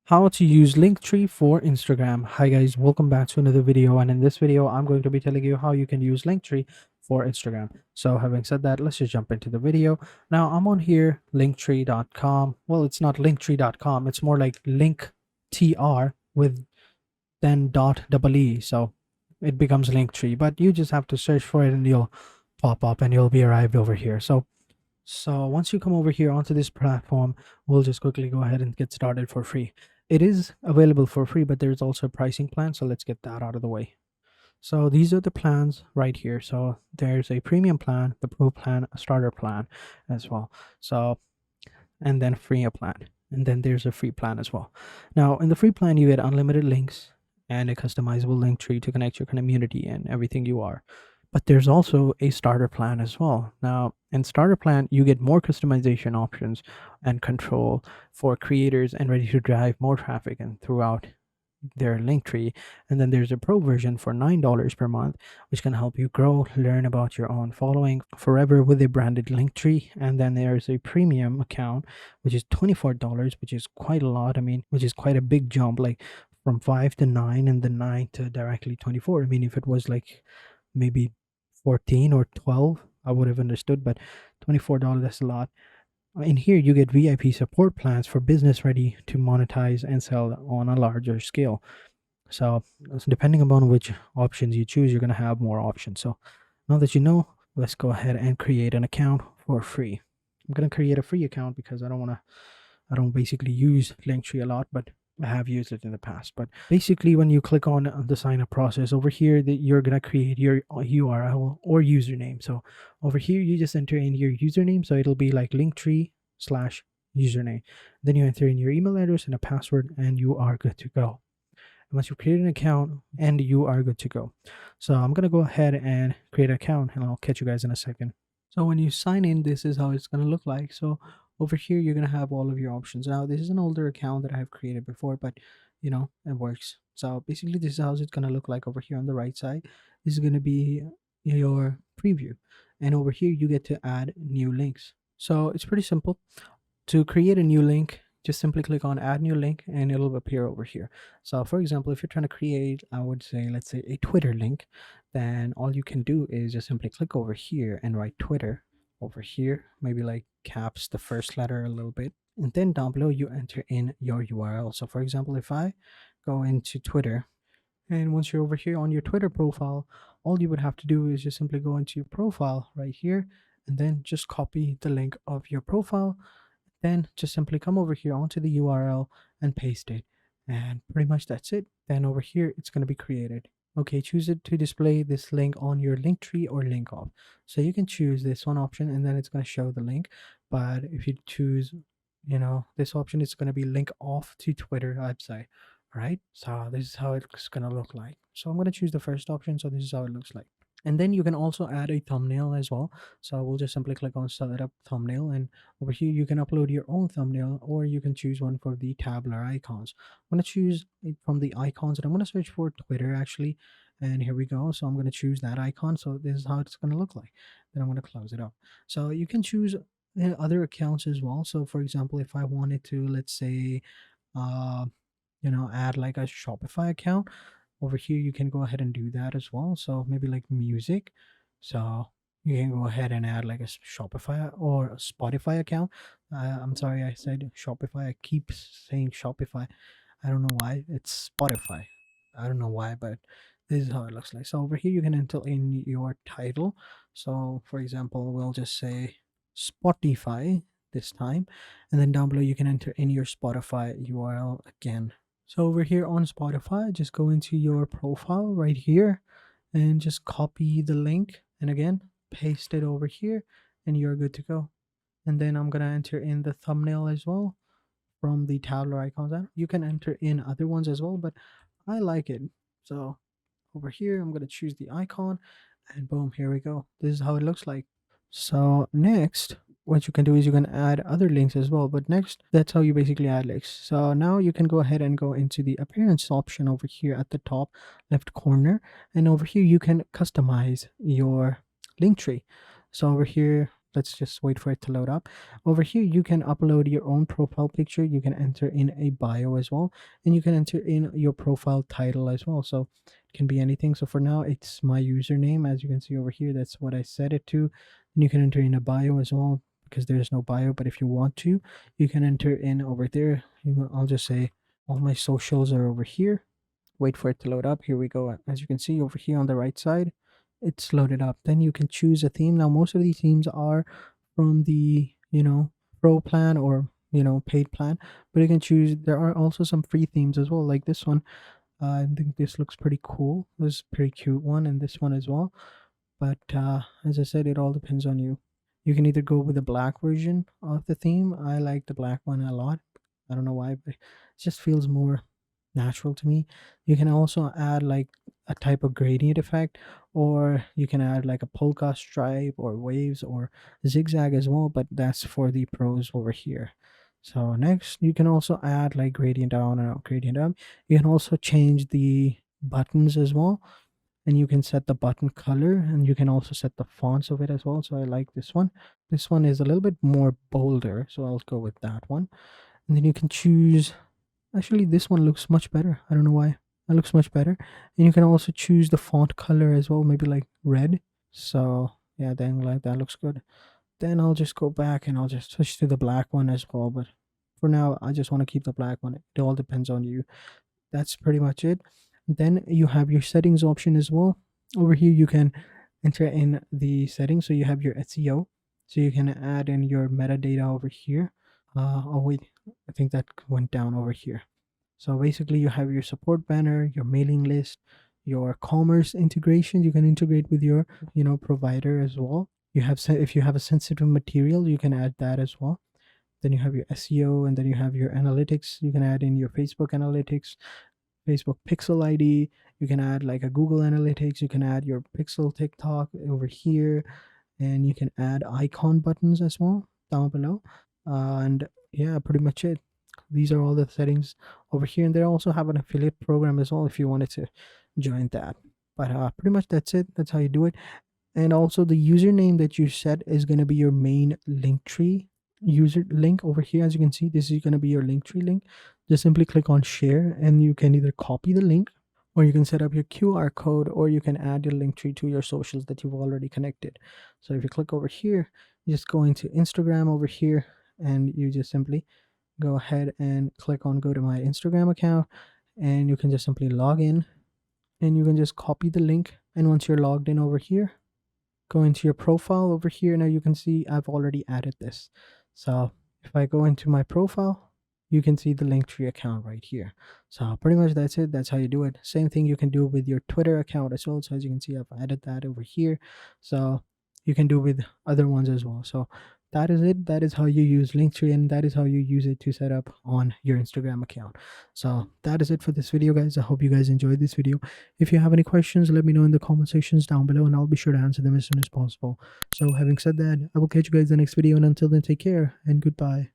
How to use Linktree for Instagram. Hi guys, welcome back to another video, and in this video I'm going to be telling you how you can use Linktree for Instagram. So having said that, let's just jump into the video. Now I'm on here, linktree.com. Well, it's not linktree.com, it's more like linktr with then dot double e, so it becomes Linktree, but you just have to search for it and you'll pop up and you'll be arrived over here. So once you come over here onto this platform, we'll just quickly go ahead and get started for free. It is available for free, but there's also a pricing plan. So let's get that out of the way. So these are the plans right here. So there's a premium plan, the pro plan, a starter plan as well. So, and then free plan. And then there's a free plan as well. Now in the free plan, you get unlimited links and a customizable link tree to connect your community and everything you are. But there's also a starter plan as well. Now, in starter plan, you get more customization options and control for creators and ready to drive more traffic and throughout their link tree. And then there's a pro version for $9 per month, which can help you grow, learn about your own following forever with a branded link tree. And then there's a premium account, which is $24, which is quite a lot. I mean, which is quite a big jump, like from 5 to 9 and then 9 to directly 24. I mean, if it was like maybe 14 or 12, I would have understood, but $24, that's a lot. In here you get VIP support plans for business ready to monetize and sell on a larger scale. So depending upon which options you choose, you're going to have more options. So now that you know, let's go ahead and create an account for free. I'm going to create a free account because I don't basically use Linktree a lot, but I have used it in the past. But basically, when you click on the sign up process over here, that you're gonna create your URL or username. So over here, you just enter in your username. So it'll be like Linktree/username. Then you enter in your email address and a password, and you are good to go. And once you create an account, and you are good to go. So I'm gonna go ahead and create an account, and I'll catch you guys in a second. So when you sign in, this is how it's going to look like. So over here, you're going to have all of your options. Now, this is an older account that I have created before, but it works. So basically, this is how it's going to look like over here on the right side. This is going to be your preview. And over here, you get to add new links. So it's pretty simple. To create a new link, just simply click on add new link and it'll appear over here. So for example, if you're trying to create, I would say, let's say a Twitter link, then all you can do is just simply click over here and write Twitter over here, maybe like caps the first letter a little bit. And then down below, you enter in your URL. So for example, if I go into Twitter, and once you're over here on your Twitter profile, all you would have to do is just simply go into your profile right here and then just copy the link of your profile. Then just simply come over here onto the URL and paste it. And pretty much that's it. Then over here, it's going to be created. Okay, choose it to display this link on your link tree or link off. So you can choose this one option and then it's going to show the link. But if you choose, this option, it's going to be link off to Twitter website. Right? So this is how it's going to look like. So I'm going to choose the first option. So this is how it looks like. And then you can also add a thumbnail as well. So we'll just simply click on set up thumbnail, and over here you can upload your own thumbnail or you can choose one for the tabular icons. I'm going to choose it from the icons and I'm going to search for Twitter actually. And here we go. So I'm going to choose that icon. So this is how it's going to look like. Then I'm going to close it up. So you can choose other accounts as well. So for example, if I wanted to, let's say, add like a Shopify account, over here you can go ahead and do that as well. So maybe like music, so you can go ahead and add like a Shopify or a Spotify account. I'm sorry, I said Shopify. I keep saying Shopify. I don't know why. It's Spotify. I don't know why, but this is how it looks like. So over here you can enter in your title. So for example, we'll just say Spotify this time, and then down below you can enter in your Spotify URL again. So over here on Spotify, just go into your profile right here and just copy the link and again paste it over here and you're good to go. And then I'm gonna enter in the thumbnail as well from the tabular icons. You can enter in other ones as well, but I like it. So over here I'm gonna choose the icon and boom, here we go. This is how it looks like. So next, what you can do is you can add other links as well, but next, that's how you basically add links. So now you can go ahead and go into the appearance option over here at the top left corner, and over here you can customize your link tree. So over here, let's just wait for it to load up. Over here you can upload your own profile picture, you can enter in a bio as well, and you can enter in your profile title as well. So it can be anything. So for now it's my username, as you can see over here, that's what I set it to. And you can enter in a bio as well, because there's no bio, but if you want to, you can enter in over there. I'll just say all my socials are over here. Wait for it to load up. Here we go. As you can see over here on the right side, it's loaded up. Then you can choose a theme. Now most of these themes are from the pro plan or paid plan, but you can choose. There are also some free themes as well, like this one. I think this looks pretty cool. This is a pretty cute one, and this one as well. But as I said, it all depends on you. You can either go with the black version of the theme. I like the black one a lot. I don't know why, but it just feels more natural to me. You can also add like a type of gradient effect, or you can add like a polka stripe or waves or zigzag as well, but that's for the pros over here. So next, you can also add like gradient down and gradient up. You can also change the buttons as well, and you can set the button color, and you can also set the fonts of it as well. So I like this one. This one is a little bit more bolder, so I'll go with that one. And then you can choose, actually this one looks much better. I don't know why. That looks much better. And you can also choose the font color as well, maybe like red. So yeah, then like that looks good. Then I'll just go back and I'll just switch to the black one as well. But for now, I just want to keep the black one. It all depends on you. That's pretty much it. Then you have your settings option as well. Over here you can enter in the settings. So you have your SEO, so you can add in your metadata over here. Oh wait, I think that went down over here. So basically you have your support banner, your mailing list, your commerce integration. You can integrate with your provider as well. You have, if you have a sensitive material, you can add that as well. Then you have your SEO, and then you have your analytics. You can add in your Facebook analytics, Facebook Pixel ID. You can add like a Google Analytics. You can add your Pixel TikTok over here, and you can add icon buttons as well down below. And yeah, pretty much it. These are all the settings over here, and they also have an affiliate program as well if you wanted to join that. But pretty much that's it. That's how you do it. And also the username that you set is going to be your main Linktree user link over here. As you can see, this is going to be your Linktree link. Just simply click on share, and you can either copy the link, or you can set up your QR code, or you can add your Linktree to your socials that you've already connected. So if you click over here, you just go into Instagram over here, and you just simply go ahead and click on go to my Instagram account, and you can just simply log in, and you can just copy the link. And once you're logged in over here, go into your profile over here. Now you can see I've already added this. So if I go into my profile, you can see the Linktree account right here. So pretty much that's it. That's how you do it. Same thing you can do with your Twitter account as well. So as you can see, I've added that over here. So you can do with other ones as well. So that is it. That is how you use Linktree, and that is how you use it to set up on your Instagram account. So that is it for this video, guys. I hope you guys enjoyed this video. If you have any questions, let me know in the comment sections down below, and I'll be sure to answer them as soon as possible. So having said that, I will catch you guys in the next video, and until then, take care and goodbye.